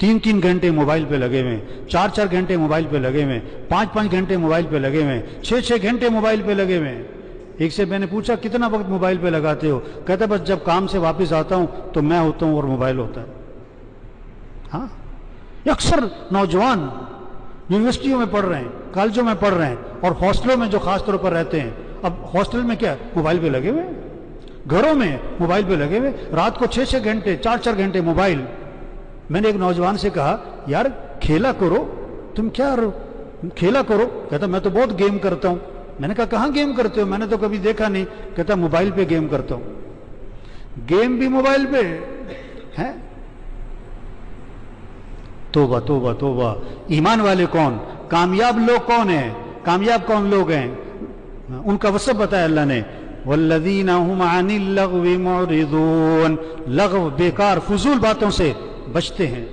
3 घंटे मोबाइल पे लगे हुए, 4 घंटे मोबाइल पे लगे हुए, 5 घंटे मोबाइल पे लगे हुए, 6 घंटे मोबाइल पे लगे हुए। एक से मैंने पूछा कितना वक्त मोबाइल पे लगाते हो? कहता बस जब काम से वापस आता हूं तो मैं होता हूं और मोबाइल होता है। हाँ, अक्सर नौजवान यूनिवर्सिटियों में पढ़ रहे हैं, कॉलेजों में पढ़ रहे हैं और हॉस्टलों में जो खास तौर पर रहते हैं, अब हॉस्टल में क्या मोबाइल पे लगे हुए, घरों में मोबाइल पे लगे हुए, रात को 6 घंटे 4 घंटे मोबाइल। मैंने एक नौजवान से कहा यार खेला करो, तुम क्या खेला करो? कहता मैं तो बहुत गेम करता हूं। मैंने कहा कहां गेम करते हो? मैंने तो कभी देखा नहीं। कहता मोबाइल पे गेम करता हूं। गेम भी मोबाइल पे है? तोबा तोबा तोबा। ईमान वाले कौन, कामयाब लोग कौन हैं? कामयाब कौन लोग हैं? उनका वसफ बताया अल्लाह ने, वल्लज़ीना हुम अनिल लग़्वी मुअरिज़ून, लग़व बेकार फजूल बातों से बचते हैं।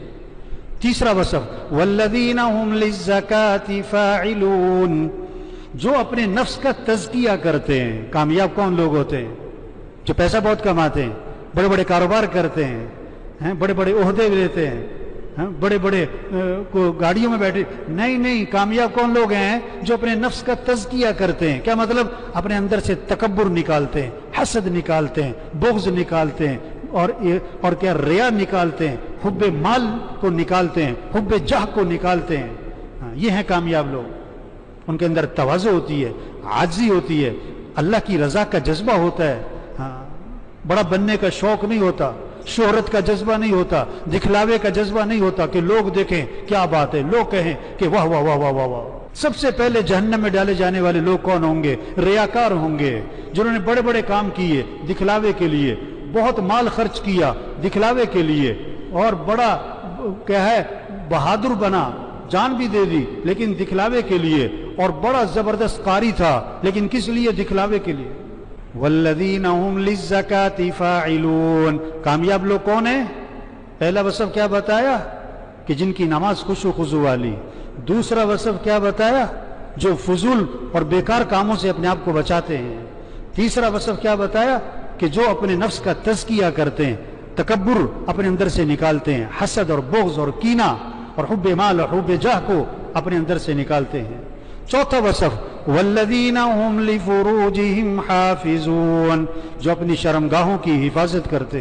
तीसरा वसफ वल्लज़ीना हुम लिज़्ज़काति फ़ाइलून, जो अपने नफ्स का तज़किया करते हैं। कामयाब कौन लोग होते हैं? जो पैसा बहुत कमाते हैं, बड़े बड़े कारोबार करते हैं, बड़े बड़े ओहदे लेते हैं, बड़े बड़े गाड़ियों में बैठे। नहीं, कामयाब कौन लोग हैं? जो अपने नफ्स का तज़किया करते हैं। क्या मतलब? अपने अंदर से तकब्बुर निकालते हैं, हसद निकालते हैं, बुग़्ज़ निकालते हैं, और क्या रिया निकालते हैं, हुब्बे माल को निकालते हैं, हुब्बे जाह को निकालते हैं। ये हैं कामयाब लोग। उनके अंदर तवाज़ु होती है, आजिज़ी होती है, अल्लाह की रज़ा का जज्बा होता है। बड़ा बनने का शौक नहीं होता, शोहरत का जज्बा नहीं होता, दिखलावे का जज्बा नहीं होता कि लोग देखें क्या बात है, लोग कहें कि वाह वाह वाह वाह वाह वाह। सबसे पहले जहन्नम में डाले जाने वाले लोग कौन होंगे? रियाकार होंगे, जिन्होंने बड़े बड़े काम किए दिखलावे के लिए, बहुत माल खर्च किया दिखलावे के लिए, और बड़ा क्या है बहादुर बना, जान भी दे दी लेकिन दिखलावे के लिए, और बड़ा जबरदस्त कारी था लेकिन किस लिए? दिखलावे के लिए। वल्लज़ीना हुम लिज़्ज़काति फ़ाइलून, कामयाब लोग कौन है? पहला वसफ क्या बताया? कि जिनकी नमाज खुशू खुजू वाली। दूसरा वसफ क्या बताया? जो फजूल और बेकार कामों से अपने आप को बचाते हैं। तीसरा वसफ क्या बताया? कि जो अपने नफ्स का तज़किया करते हैं, तकब्बुर अपने अंदर से निकालते हैं, हसद और बुग़्ज़ और कीना और हुब्बे माल और हुब्बे जाह को अपने अंदर से निकालते हैं। चौथा वसफ वल्लज़ीना हुम लिफ़ुरूजिहिम हाफ़िज़ून, जो अपनी शर्मगाहों की हिफाजत करते हैं।